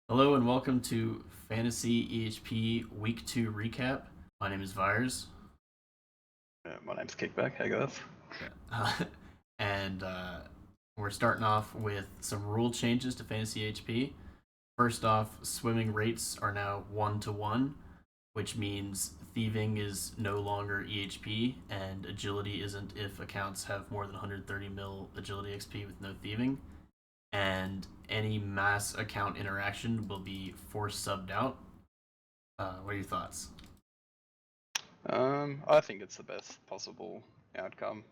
Hello and welcome to Fantasy EHP Week 2 recap. My name is Vires. My name's Kickback. Hey guys. Uh, and we're starting off with some rule changes to Fantasy EHP. First off, swimming rates are now 1 to 1, which means thieving is no longer EHP and agility isn't if accounts have more than 130 mil agility XP with no thieving. And any mass account interaction will be force subbed out. What are your thoughts? I think it's the best possible outcome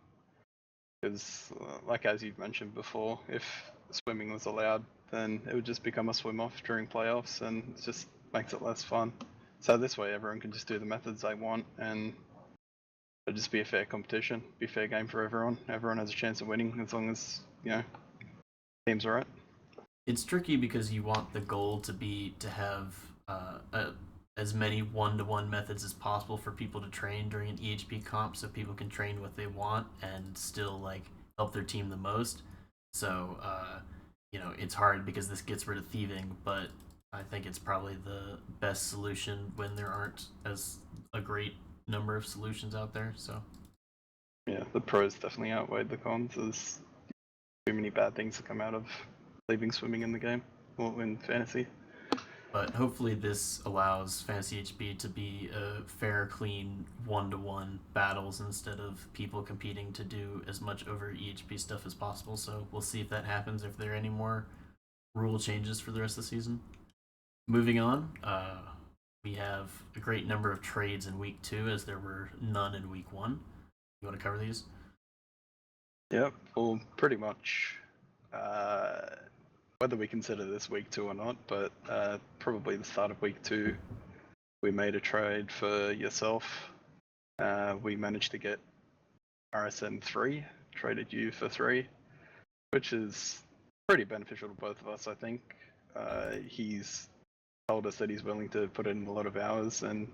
because, like as you've mentioned before, if swimming was allowed, then it would just become a swim off during playoffs, and it just makes it less fun. So this way, everyone can just do the methods they want, and it'll just be a fair competition, be a fair game for everyone. Everyone has a chance of winning as long as teams are right. It's tricky because you want the goal to be to have as many one-to-one methods as possible for people to train during an EHP comp, so people can train what they want and still like help their team the most. So it's hard because this gets rid of thieving, but I think it's probably the best solution when there aren't as a great number of solutions out there. So Yeah, the pros definitely outweighed the cons. There's too many bad things that come out of leaving swimming in the game or in fantasy. but hopefully this allows Fantasy HB to be a fair, clean one-to-one battles instead of people competing to do as much over EHP stuff as possible. So we'll see if that happens, if there are any more rule changes for the rest of the season. Moving on, we have a great number of trades in week 2 as there were none in week 1. You want to cover these? Yep, well, pretty much. Uh, Whether we consider this week 2 or not, but probably the start of week 2, we made a trade for yourself. We managed to get RSN 3, traded you for 3, which is pretty beneficial to both of us, I think. He's told us that he's willing to put in a lot of hours, and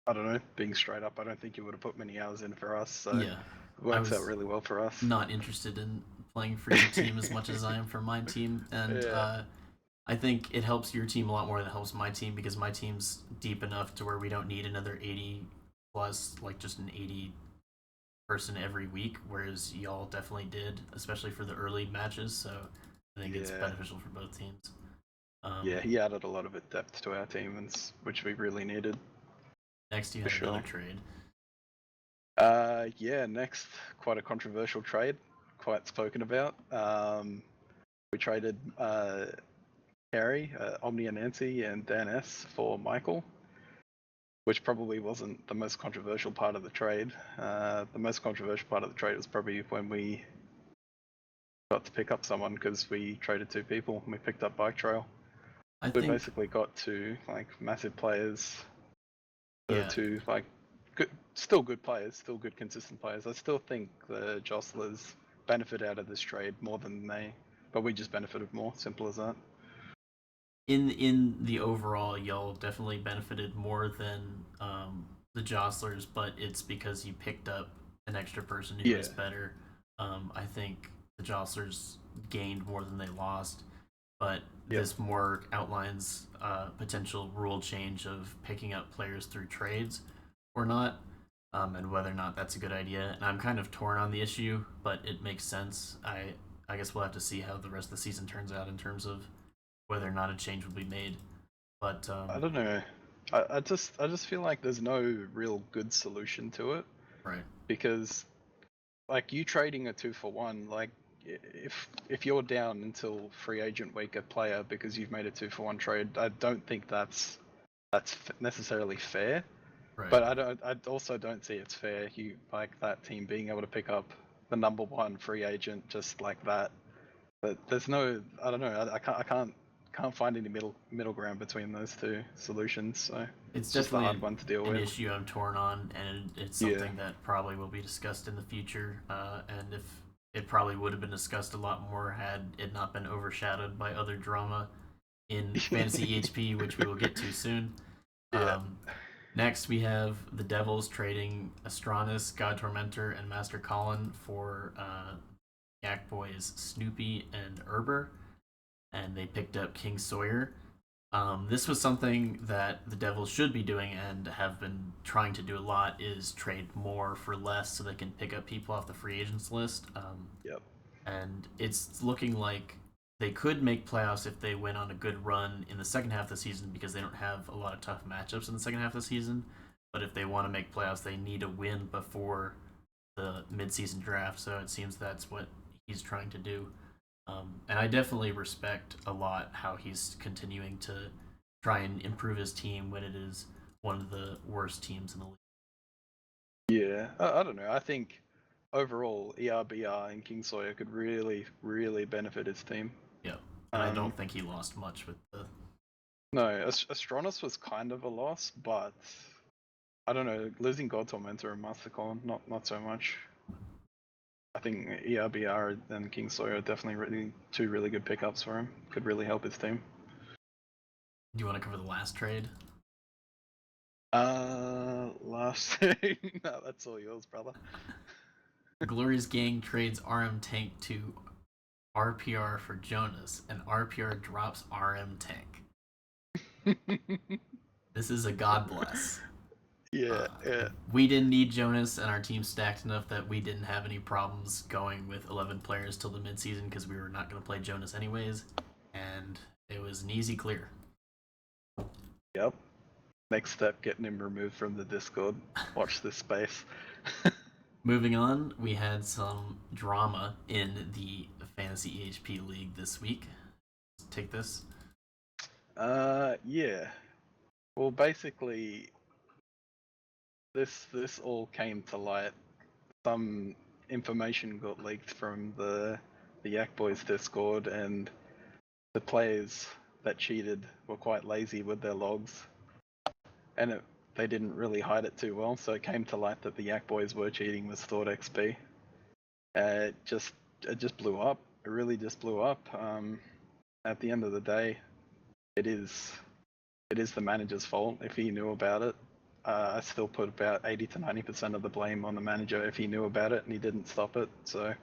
I don't know, being straight up, I don't think he would have put many hours in for us, so Yeah, it I works out was really well for us. not interested in playing for your team as much as I am for my team, and Yeah, I think it helps your team a lot more than it helps my team because my team's deep enough to where we don't need another 80 plus, like just an 80 person every week, whereas y'all definitely did, especially for the early matches. So I think it's yeah. beneficial for both teams. Yeah, Um, he added a lot of depth to our team, which we really needed Next, you for had another sure. trade. Yeah, next, quite a controversial trade, quite spoken about. We traded Harry, Omni and Nancy, and Dan S for Michael, which probably wasn't the most controversial part of the trade. The most controversial part of the trade was probably when we got to pick up someone because we traded 2 people and we picked up Bike Trail. I We think, basically got 2 like massive players, the yeah, 2 like still good players, still good consistent players. I still think the Jostlers benefit out of this trade more than they, but we just benefited more. Simple as that. in the overall, y'all definitely benefited more than the Jostlers, but it's because you picked up an extra person who Yeah, is better. I think the Jostlers gained more than they lost, but yep, this more outlines potential rule change of picking up players through trades or not, and whether or not that's a good idea. And I'm kind of torn on the issue, but it makes sense. I guess we'll have to see how the rest of the season turns out in terms of whether or not a change will be made. But I don't know. I just feel like there's no real good solution to it right, because like you trading a 2-for-1, like if you're down until free agent week a player because you've made a 2-for-1 trade, I don't think that's necessarily fair. right. But I also don't see it's fair. You like that team being able to pick up the number 1 free agent just like that. But there's no, I don't know. I can't find any middle ground between those 2 solutions. So It's it's just a definitely hard one to deal an with. issue I'm torn on, and it's Yeah, something that probably will be discussed in the future. And if it probably would have been discussed a lot more had it not been overshadowed by other drama in fantasy EHP, which we will get to soon. yeah. Um, Next, we have the Devils trading Astronus, God Tormentor, and Master Colin for Yak Boys Snoopy and Erber, and they picked up King Sawyer. This was something that the Devils should be doing and have been trying to do a lot is trade more for less so they can pick up people off the free agents list. Yep. And it's looking like they could make playoffs if they went on a good run in the second half of the season because they don't have a lot of tough matchups in the second half of the season. But if they want to make playoffs, they need a win before the midseason draft. So it seems that's what he's trying to do. And I definitely respect a lot how he's continuing to try and improve his team when it is one of the worst teams in the league. Yeah, I don't know. I think overall, ERBR and King Sawyer could really, really benefit his team. Yeah, and I Um, don't think he lost much with the. no, Astronis was kind of a loss, but I don't know. Losing God Tormentor and Mastercon, not so much. I think ERBR and King Sawyer are definitely really two really good pickups for him. Could really help his team. Do you want to cover the last trade? Last thing. No, that's all yours, brother. Glorious Gang trades RM Tank to RPR for Jonas, and RPR drops RM Tank. This is a god bless. Yeah, yeah. We didn't need Jonas, and our team stacked enough that we didn't have any problems going with 11 players till the midseason because we were not going to play Jonas anyways, and it was an easy clear. Yep. Next step, getting him removed from the Discord. Watch this space. Moving on, we had some drama in the Fantasy EHP League this week. Take this. Yeah. Well, basically, this all came to light. Some information got leaked from the Yak Boys Discord, and the players that cheated were quite lazy with their logs, and they didn't really hide it too well. So it came to light that the Yak Boys were cheating with stored XP. It just blew up. It really just blew up. At the end of the day, it is the manager's fault if he knew about it. I still put about 80 to 90% of the blame on the manager if he knew about it and he didn't stop it. So It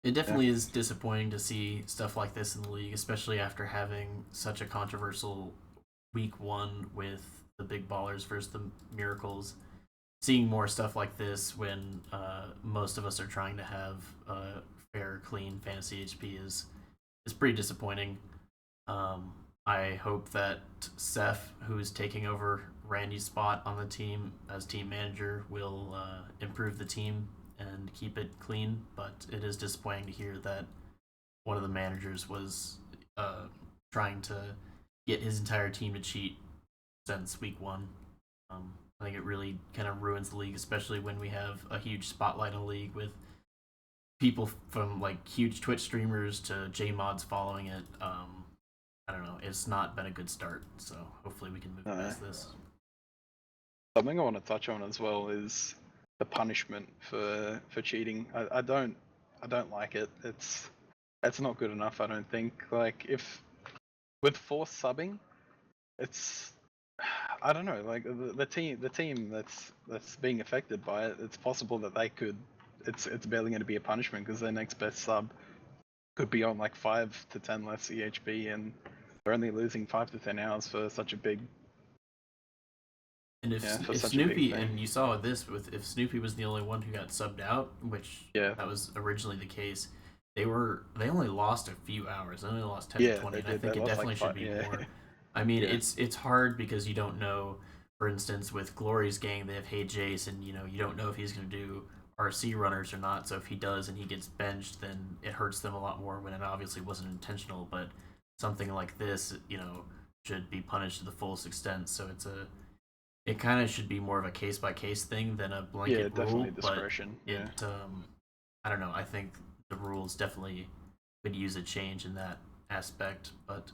yeah, definitely is disappointing to see stuff like this in the league, especially after having such a controversial week one with the big ballers versus the miracles. Seeing more stuff like this when most of us are trying to have fair, clean fantasy HP is pretty disappointing. Um, I hope that Seth, who is taking over Randy's spot on the team as team manager, will improve the team and keep it clean. But it is disappointing to hear that one of the managers was trying to get his entire team to cheat since week one. I think it really kind of ruins the league, especially when we have a huge spotlight in the league with people from like huge Twitch streamers to J mods following it. I don't know. It's not been a good start, so hopefully we can move past this. something I want to touch on as well is the punishment for cheating. I don't like it. It's not good enough. I don't think. Like if with forced subbing, it's I don't know. Like the team that's being affected by it, it's possible that they could. It's barely going to be a punishment because their next best sub could be on like 5 to 10 less EHP, and they're only losing 5 to 10 hours for such a big. And if Snoopy, and you saw this with if Snoopy was the only one who got subbed out, which that was originally the case, they only lost a few hours. They only lost 10 to 20, and I think it definitely should be more. I mean, it's hard because you don't know. For instance, with Glory's gang, they have Hey Jace, and you don't know if he's going to do RC runners or not. So if he does and he gets benched, then it hurts them a lot more when it obviously wasn't intentional. But something like this, should be punished to the fullest extent. So it kind of should be more of a case by case thing than a blanket rule. Discretion. But I don't know. I think the rules definitely could use a change in that aspect. But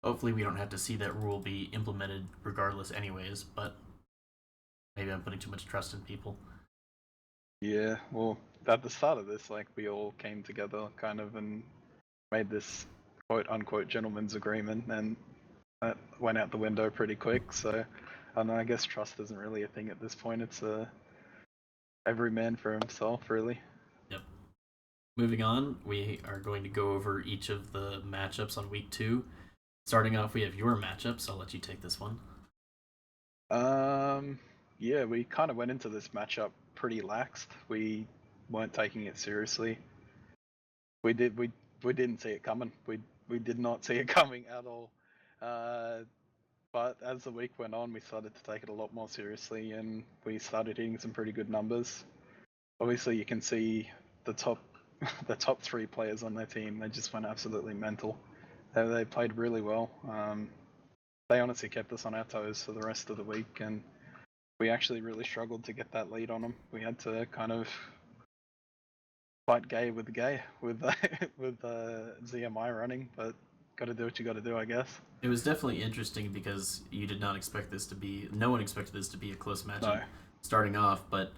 hopefully we don't have to see that rule be implemented regardless, anyways. But maybe I'm putting too much trust in people. Yeah, well, at the start of this, like we all came together, kind of, and made this quote unquote gentleman's agreement, and that went out the window pretty quick. So I don't know. I guess trust isn't really a thing at this point. It's every man for himself, really. Yep. Moving on, we are going to go over each of the matchups on week 2. Starting off, we have your matchup, so I'll let you take this one. Um, yeah, we kind of went into this matchup pretty laxed. We weren't taking it seriously. We did we didn't see it coming. We did not see it coming at all. Uh, but as the week went on, we started to take it a lot more seriously, and we started hitting some pretty good numbers. Obviously, you can see the top the top three players on their team. They just went absolutely mental. They played really well. They honestly kept us on our toes for the rest of the week, and we actually really struggled to get that lead on them. We had to kind of fight gay with with with ZMI running, but got to do what you got to do, I guess. It was definitely interesting because you did not expect this to be. No one expected this to be a close matchup No. starting off, but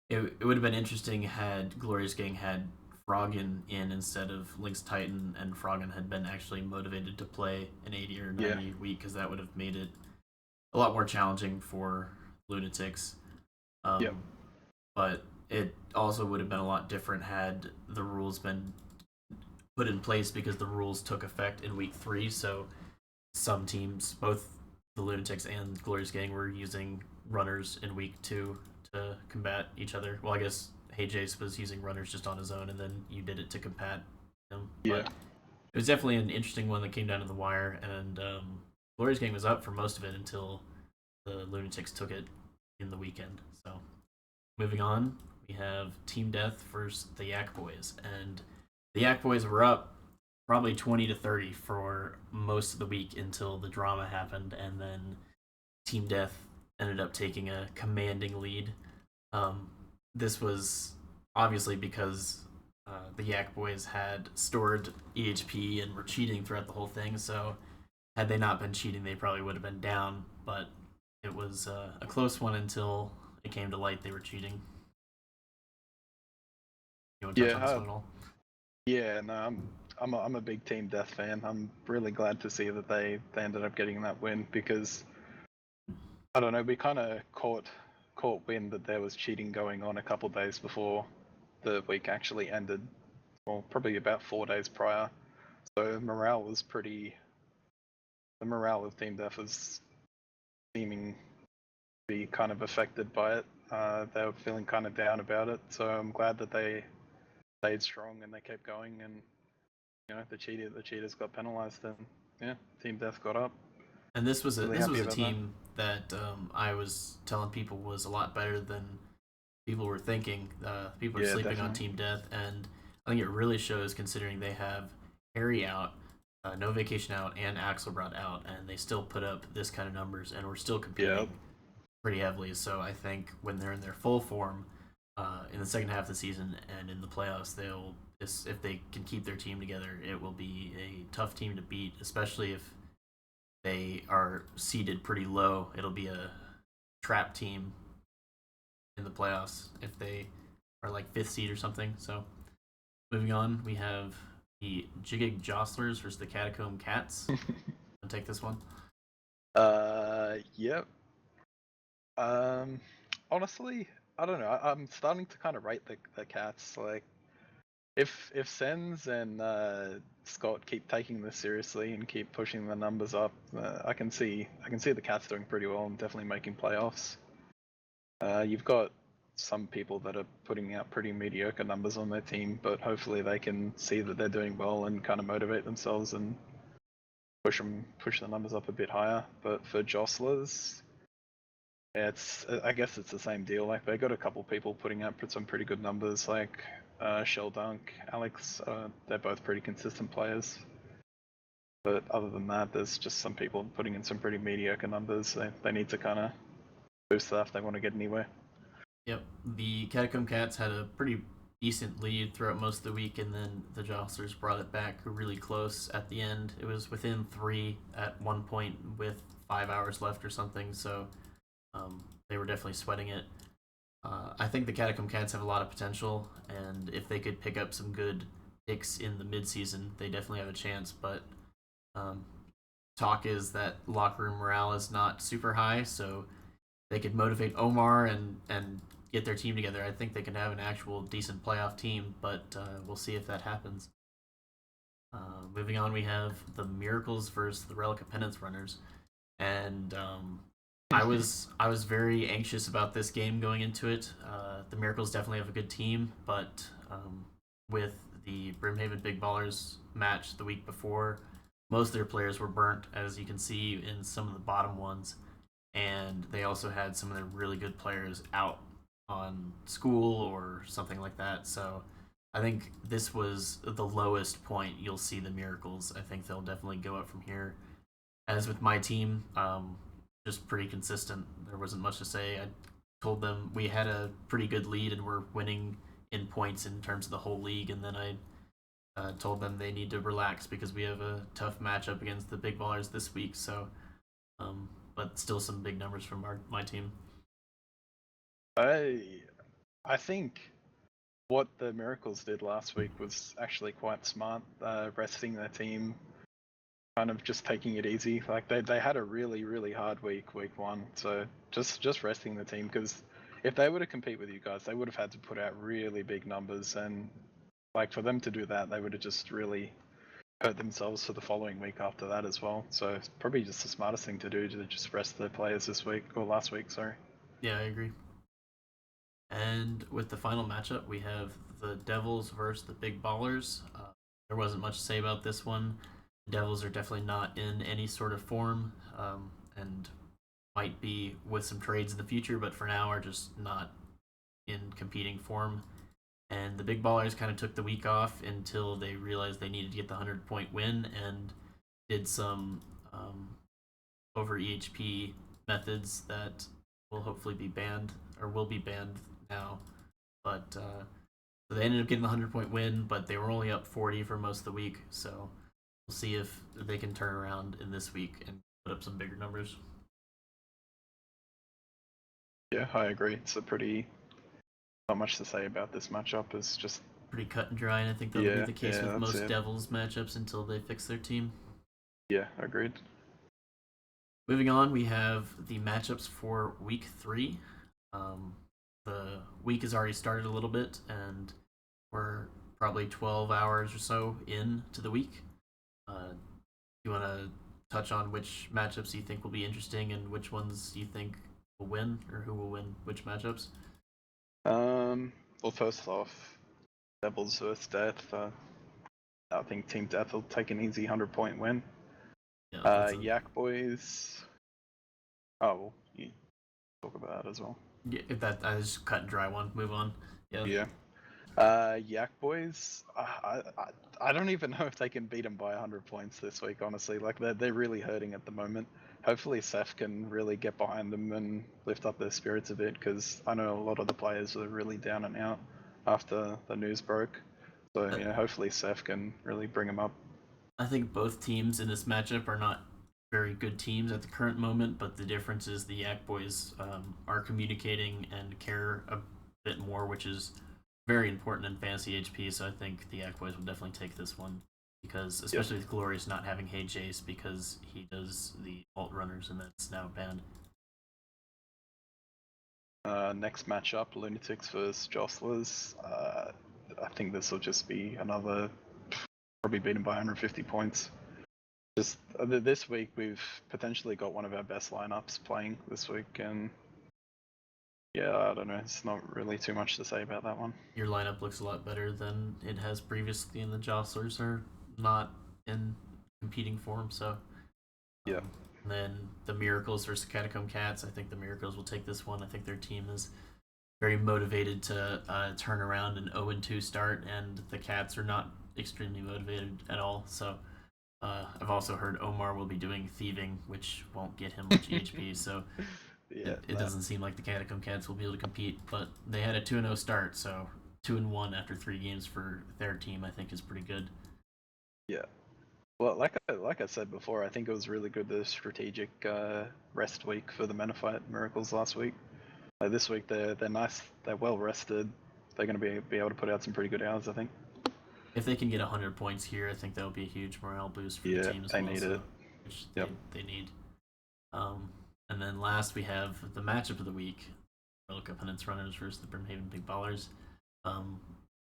it would have been interesting had Glorious Gang had Froggen in instead of Lynx Titan, and Froggen had been actually motivated to play an 80 or 90 Yeah. week, because that would have made it a lot more challenging for Lunatics. Yep. Um, but it also would have been a lot different had the rules been put in place, because the rules took effect in week 3. So some teams, both the Lunatics and Glorious Gang, were using runners in week 2 to combat each other. Well, I guess Hey Jace was using runners just on his own, and then you did it to combat him. Yeah. But it was definitely an interesting one that came down to the wire, and Glorious Gang was up for most of it until the Lunatics took it in the weekend. So moving on, we have Team Death versus the Yak Boys, and the Yak Boys were up probably 20 to 30 for most of the week until the drama happened, and then Team Death ended up taking a commanding lead. Um, this was obviously because the Yak Boys had stored EHP and were cheating throughout the whole thing. So had they not been cheating, they probably would have been down. But it was a close one until it came to light they were cheating. You want to touch Yeah. on this one at all? Yeah. No, I'm a big Team Death fan. I'm really glad to see that they ended up getting that win because I don't know, we kind of caught wind that there was cheating going on a couple days before the week actually ended. Well, probably about 4 days prior. So morale was pretty. The morale of Team Death was seeming to be kind of affected by it. They were feeling kind of down about it. So I'm glad that they stayed strong and they kept going. And the cheaters got penalized, and yeah, Team Death got up. And this was a Really this happy was a about that. team that I was telling people was a lot better than people were thinking. People are Yeah, sleeping on definitely. Team Death, and I think it really shows considering they have Harry out, No Vacation out, and Axelrod out, and they still put up this kind of numbers, and we're still Yeah, competing pretty heavily. So I think when they're in their full form in the second half of the season and in the playoffs, if they can keep their team together, it will be a tough team to beat, especially if they are seeded pretty low. It'll be a trap team in the playoffs if they are like 5th seed or something. So moving on, we have the Jigig Jostlers versus the Catacomb Cats. I'll take this one. yep. Um, honestly, I don't know. I'm starting to kind of rate the cats. Like, if Sens and Scott keep taking this seriously and keep pushing the numbers up, I can see the cats doing pretty well and definitely making playoffs. You've got some people that are putting out pretty mediocre numbers on their team, but hopefully they can see that they're doing well and kind of motivate themselves and push the numbers up a bit higher. But for Jostlers, I guess it's the same deal. Like they got a couple people putting out some pretty good numbers, like Shell Dunk, Alex. They're both pretty consistent players. But other than that, there's just some people putting in some pretty mediocre numbers. They need to kind of boost that if they want to get anywhere. Yep. The Catacomb Cats had a pretty decent lead throughout most of the week, and then the Jostlers brought it back really close at the end. It was within 3 at one point with 5 hours left or something, so they were definitely sweating it. I think the Catacomb Cats have a lot of potential, and if they could pick up some good picks in the midseason, they definitely have a chance. But um, talk is that locker room morale is not super high, so they could motivate Omar and get their team together. I think they could have an actual decent playoff team, but we'll see if that happens. Moving on, we have the Miracles versus the Relic of Penance Runners, and I was very anxious about this game going into it. The Miracles definitely have a good team, but with the Brimhaven Big Ballers match the week before, most of their players were burnt, as you can see in some of the bottom ones, and they also had some of their really good players out on school or something like that. So I think this was the lowest point you'll see the Miracles. I think they'll definitely go up from here. As with my team, just pretty consistent. There wasn't much to say. I told them we had a pretty good lead and we're winning in points in terms of the whole league, and then I told them they need to relax because we have a tough matchup against the big ballers this week. So, but still some big numbers from my team. I I think what the Miracles did last week was actually quite smart, resting their team, kind of just taking it easy. Like they had a really hard week one, so just resting the team, because if they were to compete with you guys, they would have had to put out really big numbers, and like for them to do that, they would have just really hurt themselves for the following week after that as well. So it's probably just the smartest thing to do to just rest the players this week or last week. Sorry. Yeah, I agree. And with the final matchup, we have the Devils versus the Big Ballers. There wasn't much to say about this one. The Devils are definitely not in any sort of form, and might be with some trades in the future, but for now are just not in competing form. And the Big Ballers kind of took the week off until they realized they needed to get the 100-point win and did some over EHP methods that will hopefully be banned or will be banned now. But so they ended up getting the 100-point win, but they were only up 40 for most of the week. So we'll see if they can turn around in this week and put up some bigger numbers. Yeah, I agree. It's a pretty not much to say about this matchup. It's just Pretty cut and dry, and I think that'll be yeah, the case yeah, with that's most it. Devils matchups until they fix their team. Yeah, agreed. Moving on, we have the matchups for week 3. Um, the week has already started a little bit, and we're probably 12 hours or so into the week. You want to touch on which matchups you think will be interesting and which ones you think will win, or who will win which matchups? Well, first off, Devils versus Death. I think Team Death will take an easy 100-point win. Yeah, that's a Yak Boys. Oh, well, you talk about that as well. yeah, if that is cut and dry one. Move on. Yeah, Yeah. Yak Boys. I don't even know if they can beat them by 100 points this week. Honestly, like they're really hurting at the moment. Hopefully, Seth can really get behind them and lift up their spirits a bit, because I know a lot of the players are really down and out after the news broke. So I yeah, hopefully Seth can really bring them up. I think both teams in this matchup are not very good teams at the current moment, but the difference is the Yak Boys are communicating and care a bit more, which is very important in fantasy HP. So I think the Yak Boys will definitely take this one because, Yep. especially with Glorious not having Hey Jace because he does the alt runners and that's now banned. Next matchup, Lunatics versus Jostlers. I think this will just be another probably beaten by 150 points. Just this week, we've potentially got one of our best lineups playing this week, and yeah, I don't know. It's not really too much to say about that one. Your lineup looks a lot better than it has previously, and the Jostlers are not in competing form, so Yeah, and then the Miracles versus the Catacomb Cats. I think the Miracles will take this one. I think their team is very motivated to turn around an 0-2 start, and the Cats are not extremely motivated at all. So I've also heard Omar will be doing thieving, which won't get him much EHP. So yeah, it that, doesn't seem like the Catacomb Cats will be able to compete. But they had a 2-0 start, so 2-1 after 3 games for their team, I think, is pretty good. yeah. Well, like I said before, I think it was really good the strategic rest week for the Menophyte Miracles last week. This week they're nice, they're well rested. They're going to be able to put out some pretty good hours, I think. If they can get 100 points here, I think that would be a huge morale boost for the Yeah, team as they well. need So, it. which Yep. they need. Um, and then last we have the matchup of the week: Relic of Penance Runners versus the Brimhaven Big Ballers. Um,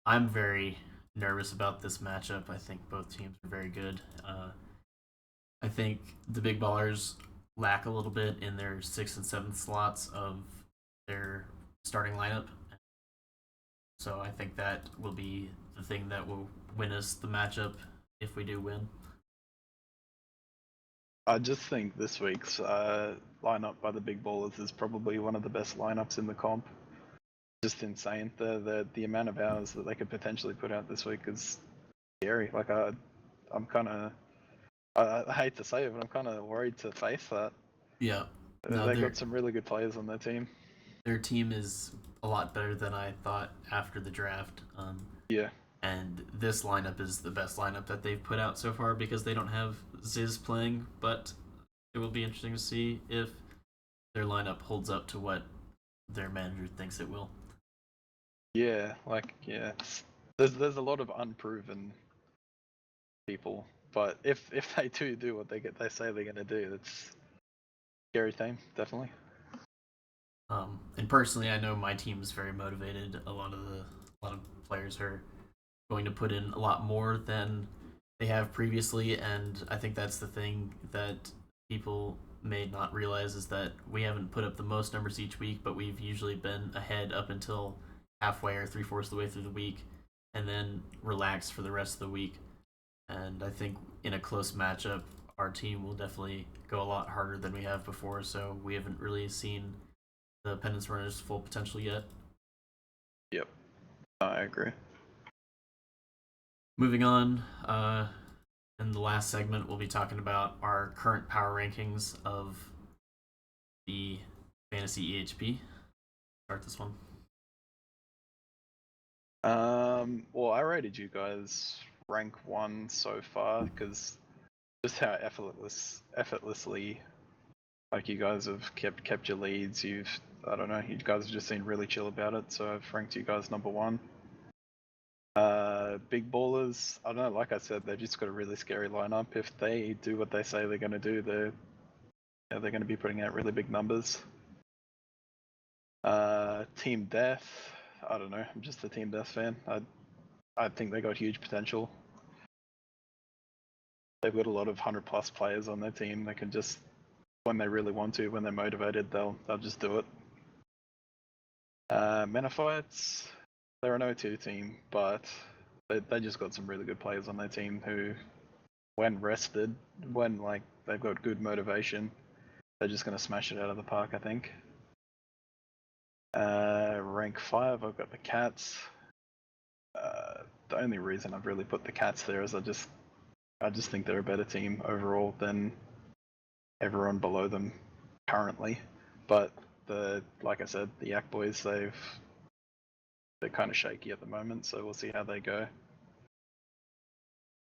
I'm very nervous about this matchup. I think both teams are very good. I think the big ballers lack a little bit in their sixth and seventh slots of their starting lineup. So I think that will be the thing that will win us the matchup if we do win. I just think this week's lineup by the big ballers is probably one of the best lineups in the comp. Just insane. The amount of hours that they could potentially put out this week is scary. Like I'm kind of I hate to say it, but I'm kind of worried to face that. Yeah. No, They got some really good players on their team. Their team is a lot better than I thought after the draft. Yeah. And this lineup is the best lineup that they've put out so far because they don't have Ziz playing, but it will be interesting to see if their lineup holds up to what their manager thinks it will. Yeah, there's a lot of unproven people, but if they do what they say they're gonna do, it's a scary thing, definitely. And personally, I know my team is very motivated. A lot of players are going to put in a lot more than they have previously, and I think that's the thing that people may not realize is that we haven't put up the most numbers each week, but we've usually been ahead up until halfway or three-fourths of the way through the week, and then relax for the rest of the week. And I think in a close matchup, our team will definitely go a lot harder than we have before. So we haven't really seen the Pendants Runners' full potential yet. Yep, I agree. Moving on, in the last segment, we'll be talking about our current power rankings of the Fantasy EHP. Start this one. Well, I rated you guys rank 1 so far because just how effortlessly, like you guys have kept your leads. I don't know, you guys have just seemed really chill about it. So I've ranked you guys number 1. Big ballers, I don't know. Like I said, they've just got a really scary lineup. If they do what they say they're going to do, they're going to be putting out really big numbers. Team Death, I don't know. I'm just a Team Death fan. I think they got huge potential. They've got a lot of 100+ players on their team. They can just, when they really want to, when they're motivated, they'll just do it. Menophites, they're an O2 team, but they just got some really good players on their team who, when rested, when like they've got good motivation, they're just gonna smash it out of the park, I think. Rank 5, I've got the Cats. The only reason I've really put the Cats there is I just think they're a better team overall than everyone below them currently. But like I said, the Yak Boys, they're kind of shaky at the moment, so we'll see how they go.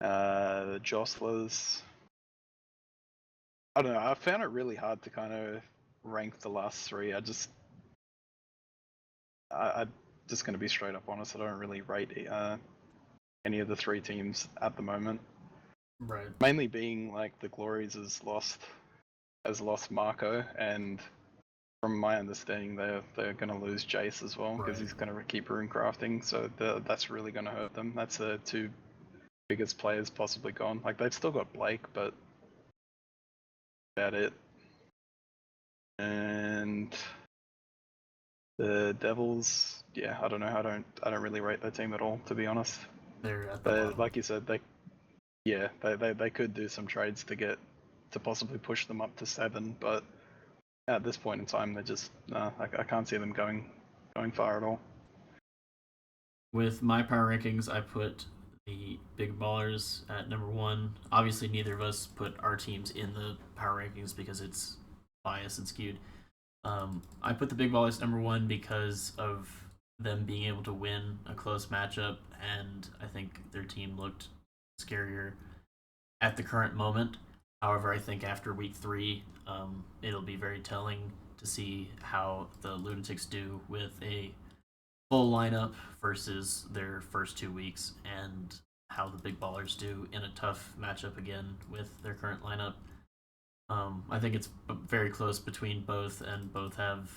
The Jostlers, I don't know. I found it really hard to kind of rank the last 3. I'm just going to be straight up honest. I don't really rate any of the 3 teams at the moment. Right. Mainly being like the Glories has lost Marco, and from my understanding, they're going to lose Jace as well because he's going to keep rune crafting. So that's really going to hurt them. That's the 2 biggest players possibly gone. Like they've still got Blake, but about it. And the Devils, yeah, I don't know. I don't really rate their team at all, to be honest. They're at the bottom. Like you said, they could do some trades to possibly push them up to 7, but at this point in time, they're just I can't see them going far at all. With my power rankings, I put the Big Ballers at number 1. Obviously, neither of us put our teams in the power rankings because it's biased and skewed. I put the Big Ballers number 1 because of them being able to win a close matchup, and I think their team looked scarier at the current moment. However, I think after week 3, it'll be very telling to see how the Lunatics do with a full lineup versus their first 2 weeks, and how the Big Ballers do in a tough matchup again with their current lineup. I think it's very close between both, and both have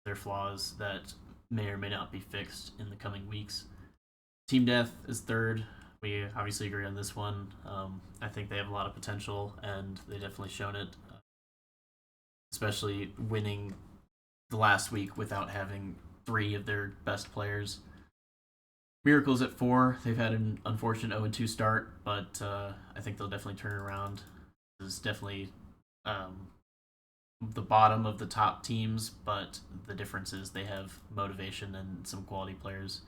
their flaws that may or may not be fixed in the coming weeks. Team Death is 3rd. we obviously agree on this one. I think they have a lot of potential, and they definitely shown it, especially winning the last week without having three of their best players. Miracles at 4. They've had an unfortunate 0-2 start, but I think they'll definitely turn it around. This is definitely um, the bottom of the top teams, but the difference is they have motivation and some quality players.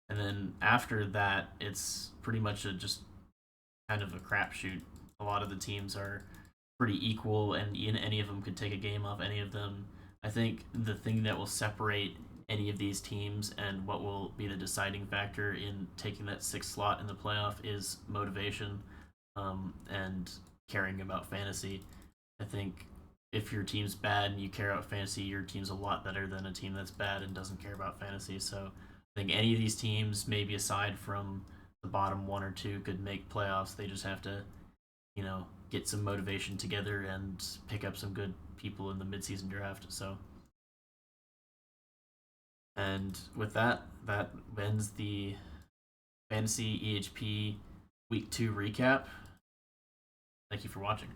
And then after that, it's pretty much just kind of a crapshoot. A lot of the teams are pretty equal, and any of them could take a game off any of them. I think the thing that will separate any of these teams and what will be the deciding factor in taking that sixth slot in the playoff is motivation, and caring about fantasy. I think if your team's bad and you care about fantasy, your team's a lot better than a team that's bad and doesn't care about fantasy. So I think any of these teams, maybe aside from the bottom one or two, could make playoffs. They just have to, get some motivation together and pick up some good people in the midseason draft. So, and with that, that ends the fantasy EHP week 2 recap. Thank you for watching.